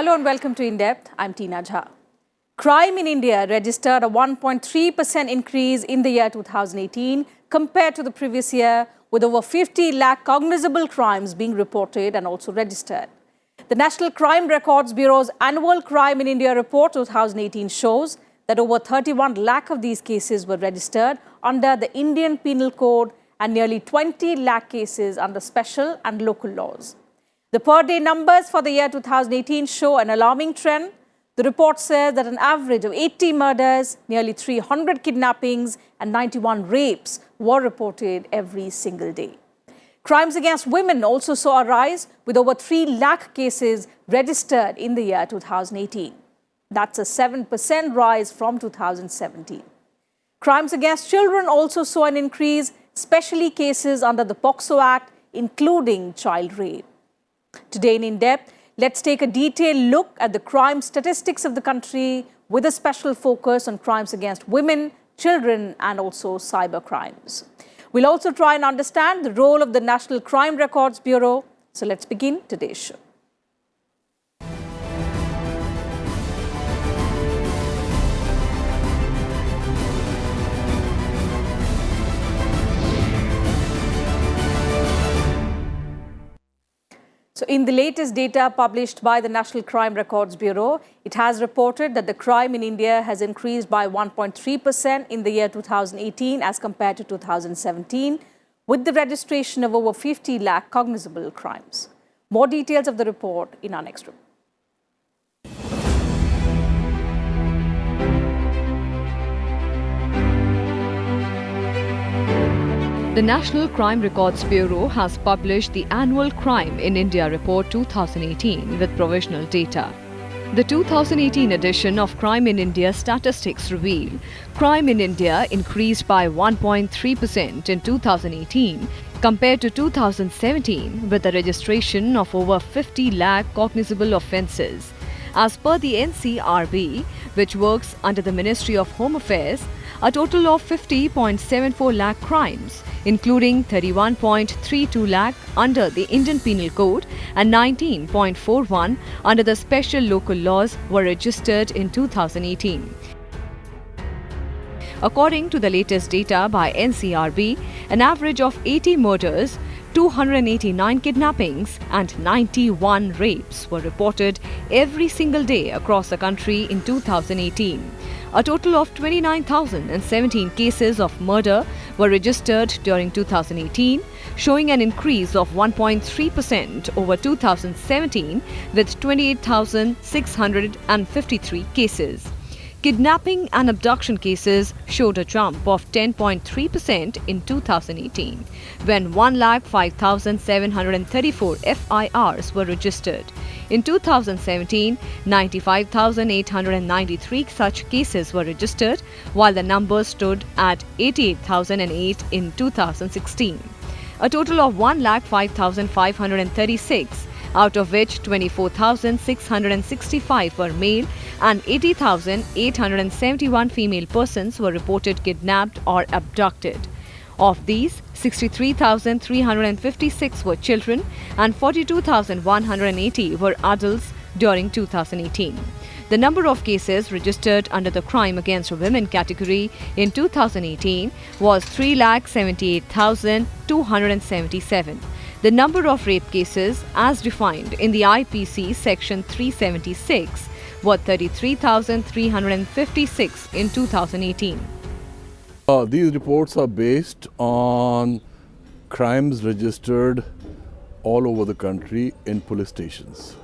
Hello and welcome to In Depth. I'm Tina Jha. Crime in India registered a 1.3% increase in the year 2018 compared to the previous year, with over 50 lakh cognizable crimes being reported and also registered. The National Crime Records Bureau's annual Crime in India report 2018 shows that over 31 lakh of these cases were registered under the Indian Penal Code and nearly 20 lakh cases under special and local laws. The per-day numbers for the year 2018 show an alarming trend. The report says that an average of 80 murders, nearly 300 kidnappings and 91 rapes were reported every single day. Crimes against women also saw a rise, with over 3 lakh cases registered in the year 2018. That's a 7% rise from 2017. Crimes against children also saw an increase, especially cases under the POCSO Act, including child rape. Today in Depth, let's take a detailed look at the crime statistics of the country with a special focus on crimes against women, children and also cyber crimes. We'll also try and understand the role of the National Crime Records Bureau. So let's begin today's show. So in the latest data published by the National Crime Records Bureau, it has reported that the crime in India has increased by 1.3% in the year 2018 as compared to 2017, with the registration of over 50 lakh cognizable crimes. More details of the report in our next report. The National Crime Records Bureau has published the annual Crime in India Report 2018 with provisional data. The 2018 edition of Crime in India statistics reveal crime in India increased by 1.3% in 2018 compared to 2017, with the registration of over 50 lakh cognizable offences. As per the NCRB, which works under the Ministry of Home Affairs, a total of 50.74 lakh crimes, including 31.32 lakh under the Indian Penal Code and 19.41 under the special local laws, were registered in 2018. According to the latest data by NCRB, an average of 80 murders, 289 kidnappings and 91 rapes were reported every single day across the country in 2018. A total of 29,017 cases of murder were registered during 2018, showing an increase of 1.3% over 2017 with 28,653 cases. Kidnapping and abduction cases showed a jump of 10.3% in 2018, when 105,734 FIRs were registered. In 2017, 95,893 such cases were registered, while the number stood at 88,008 in 2016. A total of 105,536, out of which 24,665 were male and 80,871 female persons were reported kidnapped or abducted. Of these, 63,356 were children and 42,180 were adults during 2018. The number of cases registered under the crime against women category in 2018 was 3,78,277. The number of rape cases, as defined in the IPC Section 376, were 33,356 in 2018. These reports are based on crimes registered all over the country in police stations.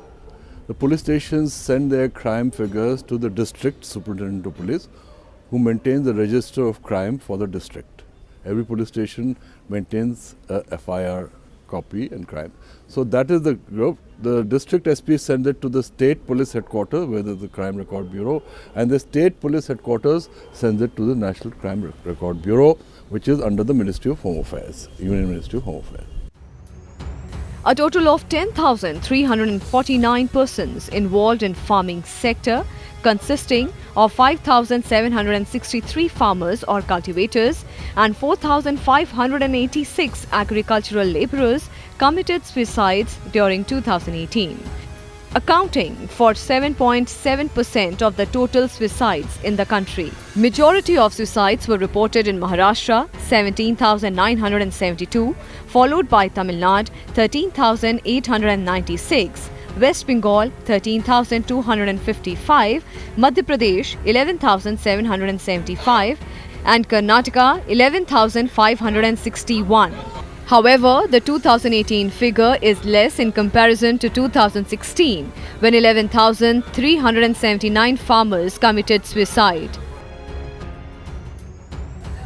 The police stations send their crime figures to the district superintendent of police, who maintains the register of crime for the district. Every police station maintains a FIR copy and crime. So that is the group. The district SP sends it to the state police headquarters, where there is the Crime Record Bureau, and the state police headquarters sends it to the National Crime Record Bureau, which is under the Ministry of Home Affairs, Union Ministry of Home Affairs. A total of 10,349 persons involved in farming sector, consisting of 5,763 farmers or cultivators and 4,586 agricultural laborers, committed suicides during 2018. accounting for 7.7% of the total suicides in the country. Majority of suicides were reported in Maharashtra, 17,972, followed by Tamil Nadu, 13,896, West Bengal 13,255, Madhya Pradesh 11,775 and Karnataka 11,561. However, the 2018 figure is less in comparison to 2016 when 11,379 farmers committed suicide.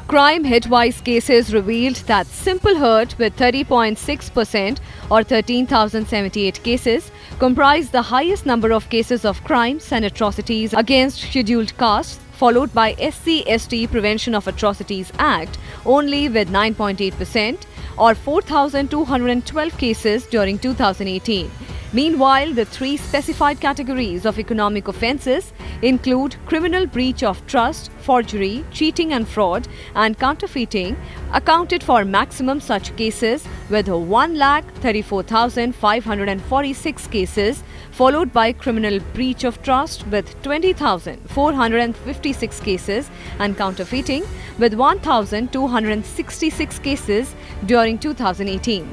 Crime hit-wise cases revealed that simple hurt with 30.6% or 13,078 cases comprised the highest number of cases of crimes and atrocities against scheduled castes, followed by SC/ST Prevention of Atrocities Act only with 9.8% or 4,212 cases during 2018. Meanwhile, the three specified categories of economic offences include criminal breach of trust, forgery, cheating and fraud, and counterfeiting, accounted for maximum such cases with 1,34,546 cases, followed by criminal breach of trust with 20,456 cases and counterfeiting with 1,266 cases during 2018.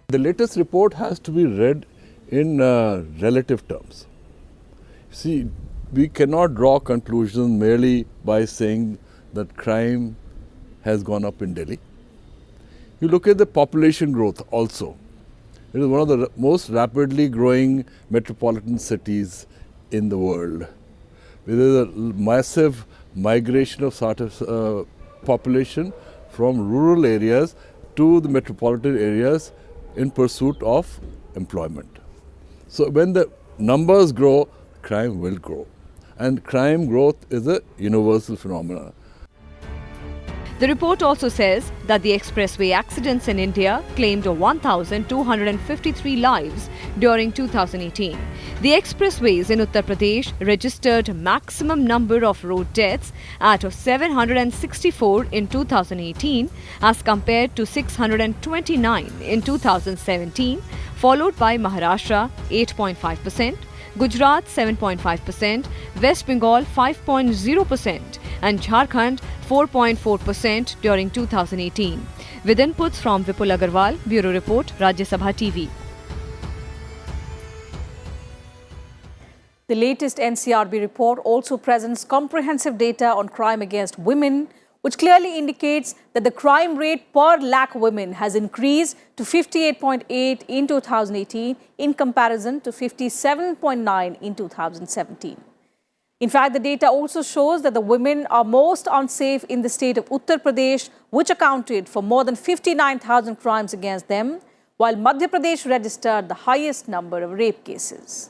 The latest report has to be read in relative terms. See, we cannot draw conclusions merely by saying that crime has gone up in Delhi. You look at the population growth also. It is one of the most rapidly growing metropolitan cities in the world. There is a massive migration of population from rural areas to the metropolitan areas in pursuit of employment. So when the numbers grow, crime will grow. And crime growth is a universal phenomenon. The report also says that the expressway accidents in India claimed 1,253 lives during 2018. The expressways in Uttar Pradesh registered maximum number of road deaths at 764 in 2018 as compared to 629 in 2017, followed by Maharashtra 8.5%, Gujarat 7.5%, West Bengal 5.0% and Jharkhand 4.4% during 2018. With inputs from Vipul Agarwal, Bureau Report, Rajya Sabha TV. The latest NCRB report also presents comprehensive data on crime against women, which clearly indicates that the crime rate per lakh women has increased to 58.8 in 2018 in comparison to 57.9 in 2017. In fact, the data also shows that the women are most unsafe in the state of Uttar Pradesh, which accounted for more than 59,000 crimes against them, while Madhya Pradesh registered the highest number of rape cases.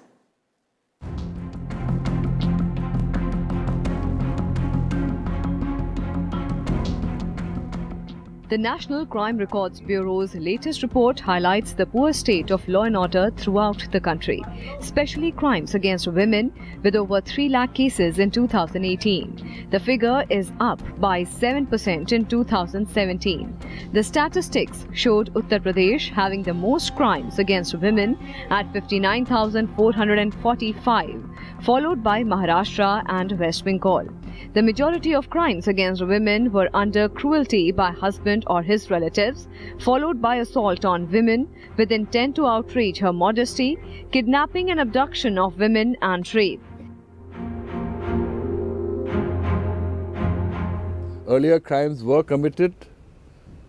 The National Crime Records Bureau's latest report highlights the poor state of law and order throughout the country, especially crimes against women, with over 3 lakh cases in 2018. The figure is up by 7% in 2017. The statistics showed Uttar Pradesh having the most crimes against women at 59,445, followed by Maharashtra and West Bengal. The majority of crimes against women were under cruelty by husband or his relatives, followed by assault on women with intent to outrage her modesty, kidnapping and abduction of women and rape. Earlier crimes were committed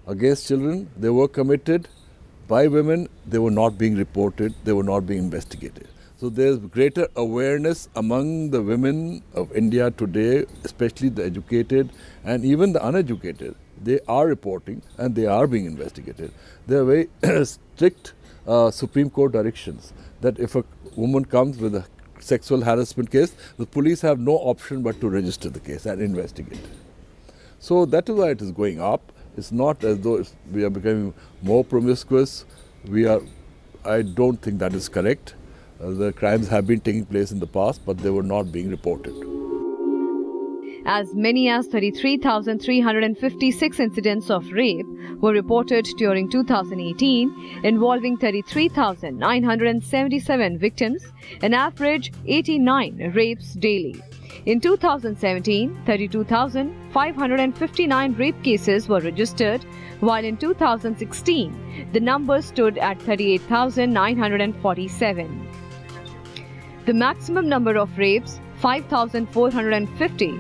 against children, they were committed by women, they were not being reported, they were not being investigated. So there's greater awareness among the women of India today, especially the educated and even the uneducated. They are reporting and they are being investigated. There are very strict Supreme Court directions that if a woman comes with a sexual harassment case, the police have no option but to register the case and investigate. So that is why it is going up. It's not as though we are becoming more promiscuous. I don't think that is correct. The crimes have been taking place in the past, but they were not being reported. As many as 33,356 incidents of rape were reported during 2018, involving 33,977 victims, an average 89 rapes daily. In 2017, 32,559 rape cases were registered, while in 2016, the number stood at 38,947. The maximum number of rapes, 5,450,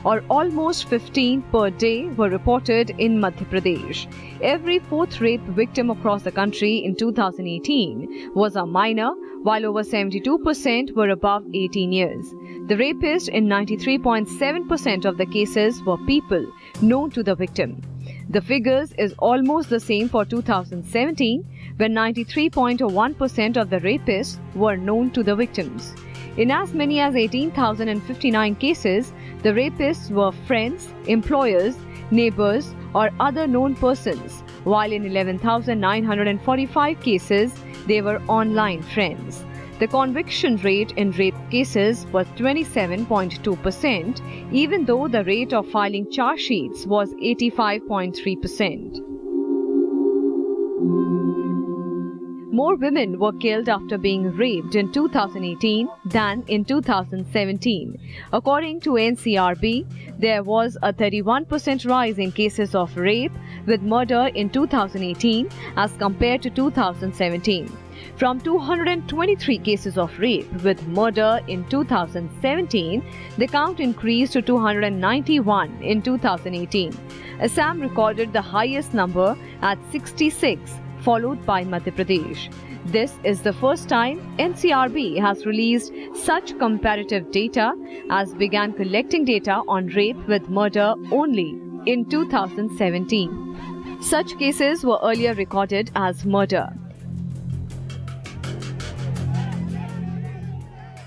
or almost 15 per day, were reported in Madhya Pradesh. Every fourth rape victim across the country in 2018 was a minor, while over 72% were above 18 years. The rapists in 93.7% of the cases were people known to the victim. The figures is almost the same for 2017, when 93.1% of the rapists were known to the victims. In as many as 18,059 cases, the rapists were friends, employers, neighbors, or other known persons, while in 11,945 cases, they were online friends. The conviction rate in rape cases was 27.2%, even though the rate of filing charge sheets was 85.3%. More women were killed after being raped in 2018 than in 2017. According to NCRB, there was a 31% rise in cases of rape with murder in 2018 as compared to 2017. From 223 cases of rape with murder in 2017, the count increased to 291 in 2018. Assam recorded the highest number at 66, followed by Madhya Pradesh. This is the first time NCRB has released such comparative data, as began collecting data on rape with murder only in 2017. Such cases were earlier recorded as murder.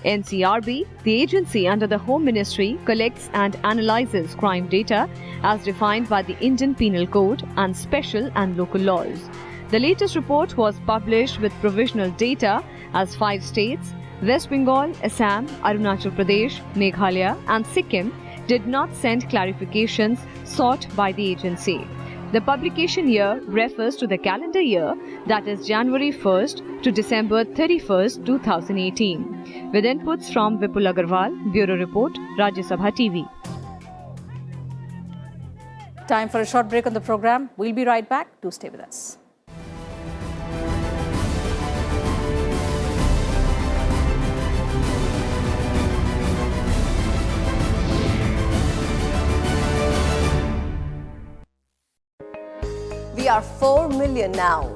NCRB, the agency under the Home Ministry, collects and analyzes crime data as defined by the Indian Penal Code and special and local laws. The latest report was published with provisional data as 5 states, West Bengal, Assam, Arunachal Pradesh, Meghalaya and Sikkim, did not send clarifications sought by the agency. The publication year refers to the calendar year, that is January 1st to December 31st, 2018. With inputs from Vipul Agarwal, Bureau Report, Rajya Sabha TV. Time for a short break on the program. We'll be right back. Do stay with us. We are 4 million now.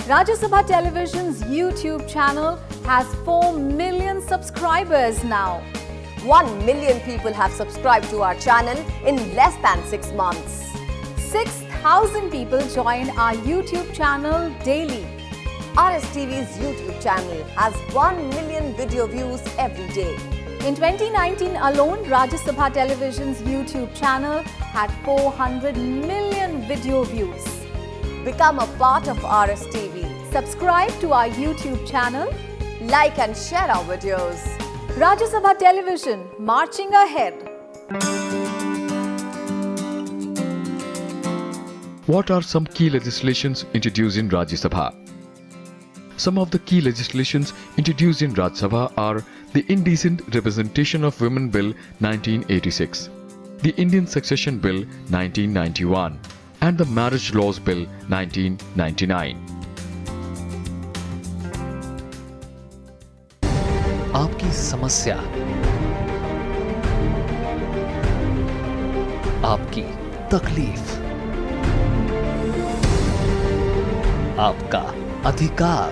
Rajya Sabha Television's YouTube channel has 4 million subscribers now. 1 million people have subscribed to our channel in less than 6 months. 6,000 people join our YouTube channel daily. RSTV's YouTube channel has 1 million video views every day. In 2019 alone, Rajya Sabha Television's YouTube channel had 400 million video views. Become a part of RSTV. Subscribe to our YouTube channel. Like and share our videos. Rajya Sabha Television, marching ahead. What are some key legislations introduced in Rajya Sabha? Some of the key legislations introduced in Rajya Sabha are the Indecent Representation of Women Bill 1986, the Indian Succession Bill 1991, and the Marriage Laws Bill 1999. आपकी समस्या, आपकी तकलीफ, आपका अधिकार,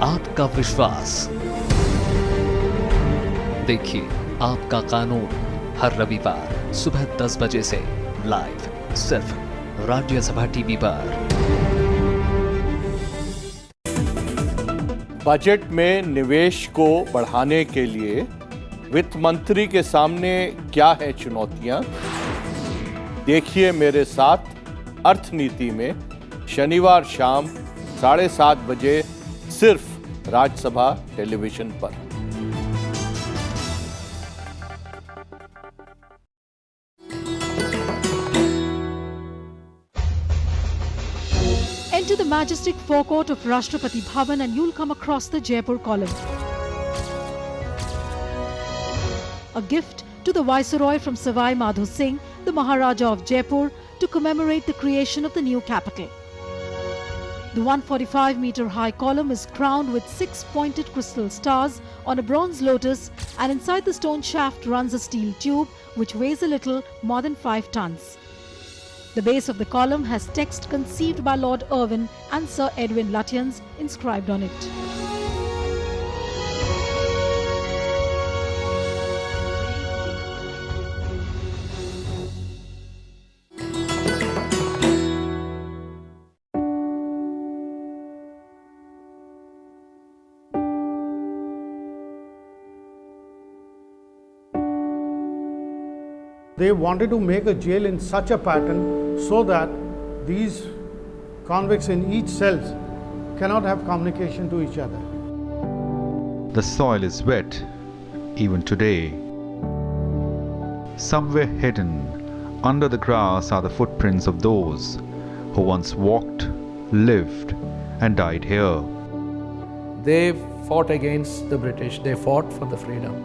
आपका विश्वास। देखिए आपका कानून हर रविवार सुबह 10 बजे से लाइव सिर्फ राज्य सभा टीवी पर। बजट में निवेश को बढ़ाने के लिए वित्त मंत्री के सामने क्या है चुनौतियां? देखिए मेरे साथ अर्थनीति में शनिवार शाम 7:30 बजे सिर्फ राज्यसभा टेलीविजन पर। into the majestic forecourt of Rashtrapati Bhavan and you'll come across the Jaipur column. A gift to the Viceroy from Savai Madho Singh, the Maharaja of Jaipur, to commemorate the creation of the new capital. The 145-meter-high column is crowned with 6 pointed crystal stars on a bronze lotus, and inside the stone shaft runs a steel tube which weighs a little more than 5 tons. The base of the column has text conceived by Lord Irwin and Sir Edwin Lutyens inscribed on it. They wanted to make a jail in such a pattern so that these convicts in each cell cannot have communication to each other. The soil is wet, even today. Somewhere hidden under the grass are the footprints of those who once walked, lived, and died here. They fought against the British, they fought for the freedom,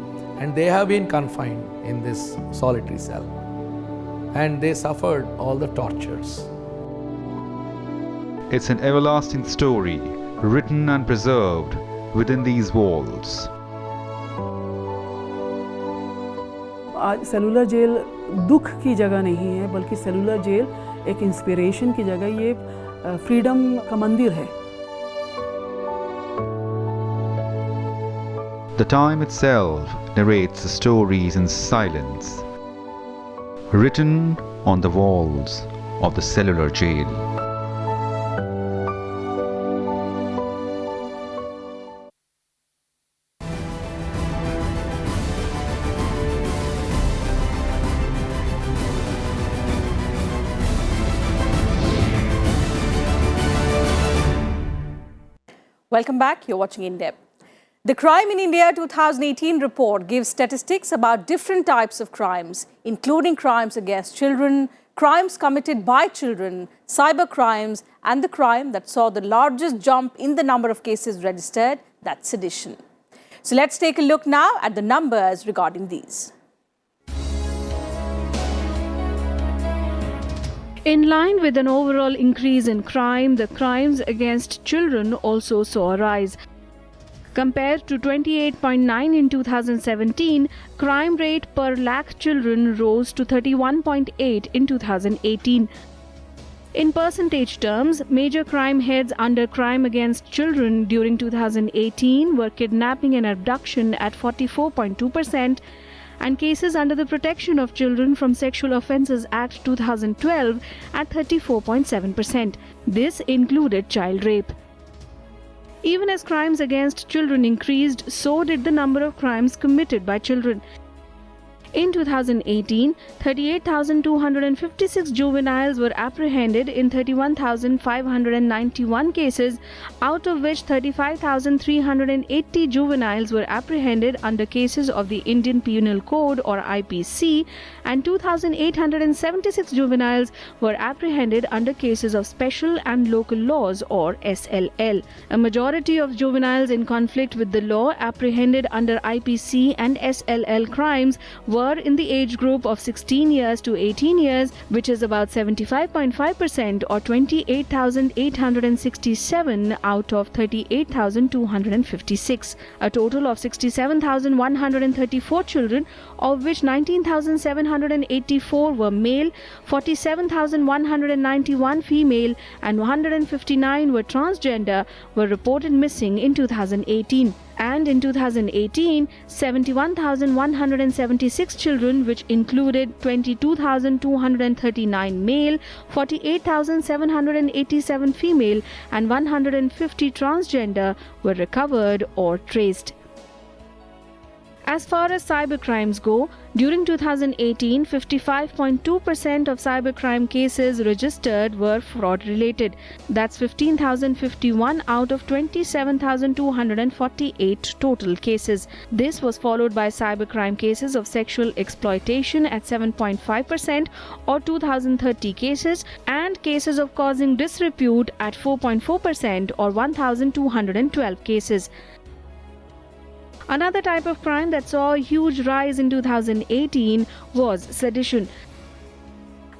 and they have been confined in this solitary cell. And they suffered all the tortures. It's an everlasting story, written and preserved within these walls. आज cellular jail दुख की जगह नहीं है, बल्कि cellular jail एक inspiration की जगह, ये फ्रीडम का मंदिर है. The time itself narrates the stories in silence, written on the walls of the Cellular jail. Welcome back. You're watching In Depth. The Crime in India 2018 report gives statistics about different types of crimes, including crimes against children, crimes committed by children, cyber crimes, and the crime that saw the largest jump in the number of cases registered, that's sedition. So let's take a look now at the numbers regarding these. In line with an overall increase in crime, the crimes against children also saw a rise. Compared to 28.9 in 2017, crime rate per lakh children rose to 31.8 in 2018. In percentage terms, major crime heads under crime against children during 2018 were kidnapping and abduction at 44.2%, and cases under the Protection of Children from Sexual Offences Act 2012 at 34.7%. This included child rape. Even as crimes against children increased, so did the number of crimes committed by children. In 2018, 38,256 juveniles were apprehended in 31,591 cases, out of which 35,380 juveniles were apprehended under cases of the Indian Penal Code or IPC, and 2,876 juveniles were apprehended under cases of special and local laws or SLL. A majority of juveniles in conflict with the law apprehended under IPC and SLL crimes were in the age group of 16 years to 18 years, which is about 75.5% or 28,867 out of 38,256. A total of 67,134 children, of which 19,784 were male, 47,191 female, and 159 were transgender, were reported missing in 2018. And in 2018, 71,176 children, which included 22,239 male, 48,787 female, and 150 transgender, were recovered or traced. As far as cybercrimes go, during 2018, 55.2% of cybercrime cases registered were fraud-related. That's 15,051 out of 27,248 total cases. This was followed by cybercrime cases of sexual exploitation at 7.5% or 2,030 cases, and cases of causing disrepute at 4.4% or 1,212 cases. Another type of crime that saw a huge rise in 2018 was sedition.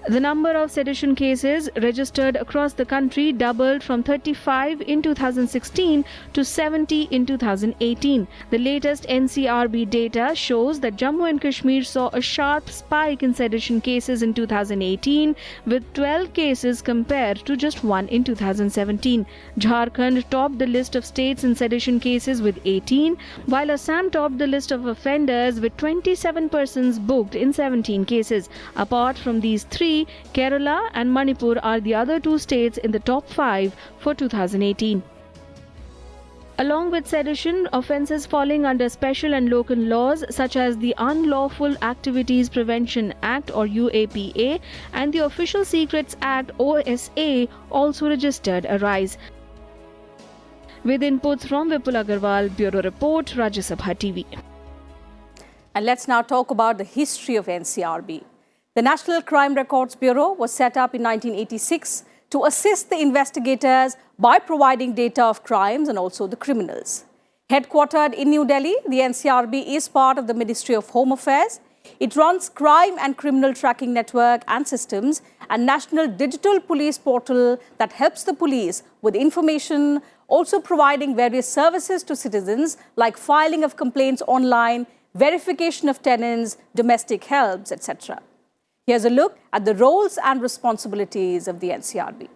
The number of sedition cases registered across the country doubled from 35 in 2016 to 70 in 2018. The latest NCRB data shows that Jammu and Kashmir saw a sharp spike in sedition cases in 2018, with 12 cases compared to just 1 in 2017. Jharkhand topped the list of states in sedition cases with 18, while Assam topped the list of offenders with 27 persons booked in 17 cases. Apart from these three, Kerala and Manipur are the other two states in the top 5 for 2018. Along with sedition, offences falling under special and local laws such as the Unlawful Activities Prevention Act or UAPA and the Official Secrets Act OSA also registered a rise. With inputs from Vipul Agarwal, Bureau Report, Rajya Sabha TV. And let's now talk about the history of NCRB. The National Crime Records Bureau was set up in 1986 to assist the investigators by providing data of crimes and also the criminals. Headquartered in New Delhi, the NCRB is part of the Ministry of Home Affairs. It runs crime and criminal tracking network and systems and National Digital Police Portal that helps the police with information, also providing various services to citizens like filing of complaints online, verification of tenants, domestic helps, etc. Here's a look at the roles and responsibilities of the NCRB.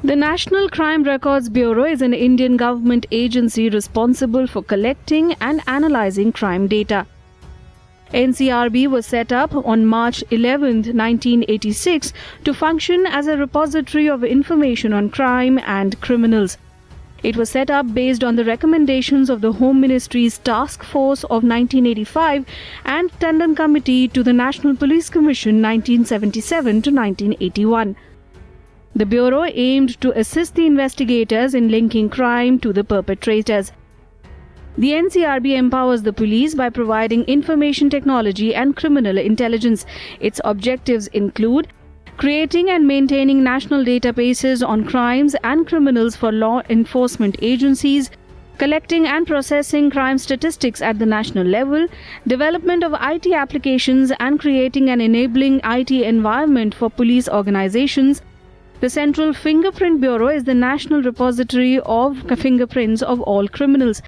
The National Crime Records Bureau is an Indian government agency responsible for collecting and analyzing crime data. NCRB was set up on March 11, 1986 to function as a repository of information on crime and criminals. It was set up based on the recommendations of the Home Ministry's Task Force of 1985 and Tandon Committee to the National Police Commission 1977 to 1981. The Bureau aimed to assist the investigators in linking crime to the perpetrators. The NCRB empowers the police by providing information technology and criminal intelligence. Its objectives include creating and maintaining national databases on crimes and criminals for law enforcement agencies, collecting and processing crime statistics at the national level, development of IT applications and creating an enabling IT environment for police organizations. The Central Fingerprint Bureau is the national repository of fingerprints of all criminals.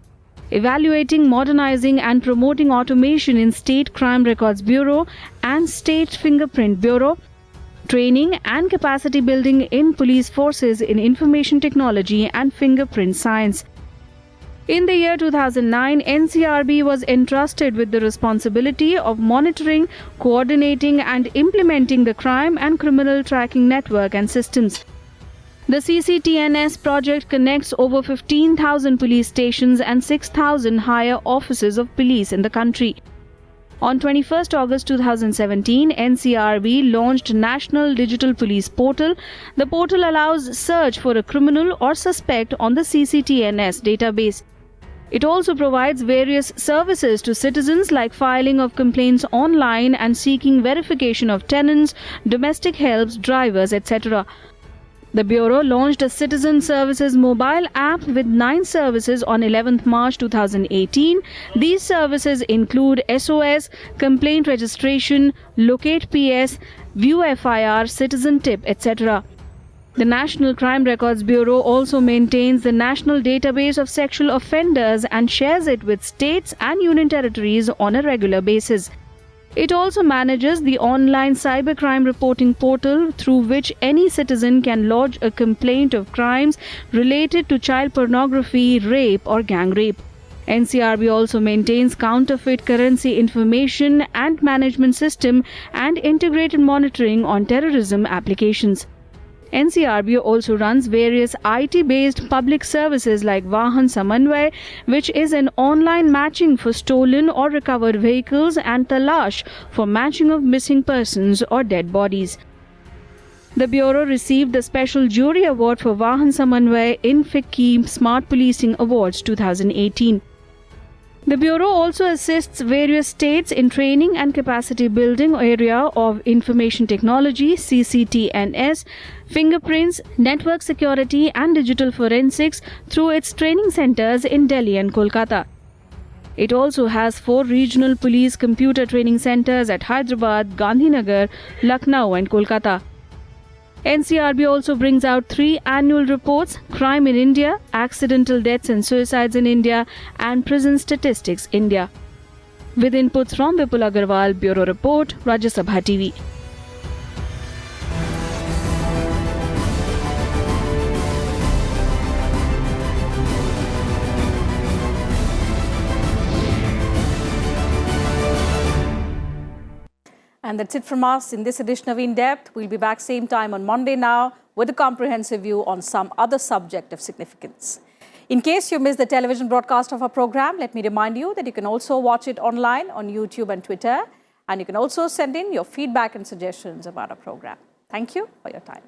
Evaluating, modernizing and promoting automation in State Crime Records Bureau and State Fingerprint Bureau. Training and capacity building in police forces in information technology and fingerprint science. In the year 2009, NCRB was entrusted with the responsibility of monitoring, coordinating and implementing the crime and criminal tracking network and systems. The CCTNS project connects over 15,000 police stations and 6,000 higher offices of police in the country. On 21st August 2017, NCRB launched National Digital Police Portal. The portal allows search for a criminal or suspect on the CCTNS database. It also provides various services to citizens like filing of complaints online and seeking verification of tenants, domestic helps, drivers, etc. The Bureau launched a Citizen Services mobile app with 9 services on 11th March 2018. These services include SOS, complaint registration, locate PS, view FIR, citizen tip, etc. The National Crime Records Bureau also maintains the National Database of Sexual Offenders and shares it with states and union territories on a regular basis. It also manages the online cybercrime reporting portal through which any citizen can lodge a complaint of crimes related to child pornography, rape or gang rape. NCRB also maintains counterfeit currency information and management system and integrated monitoring on terrorism applications. NCRB also runs various IT-based public services like Vahan Samanvay, which is an online matching for stolen or recovered vehicles, and Talash for matching of missing persons or dead bodies. The Bureau received the Special Jury Award for Vahan Samanvay in FICCI Smart Policing Awards 2018. The Bureau also assists various states in training and capacity building area of information technology, CCTNS, fingerprints, network security and digital forensics through its training centers in Delhi and Kolkata. It also has 4 regional police computer training centers at Hyderabad, Gandhinagar, Lucknow and Kolkata. NCRB also brings out 3 annual reports: Crime in India, Accidental Deaths and Suicides in India, and Prison Statistics India. With inputs from Vipul Agarwal, Bureau Report, Rajya Sabha TV. And that's it from us in this edition of In Depth. We'll be back same time on Monday now with a comprehensive view on some other subject of significance. In case you missed the television broadcast of our program, let me remind you that you can also watch it online on YouTube and Twitter. And you can also send in your feedback and suggestions about our program. Thank you for your time.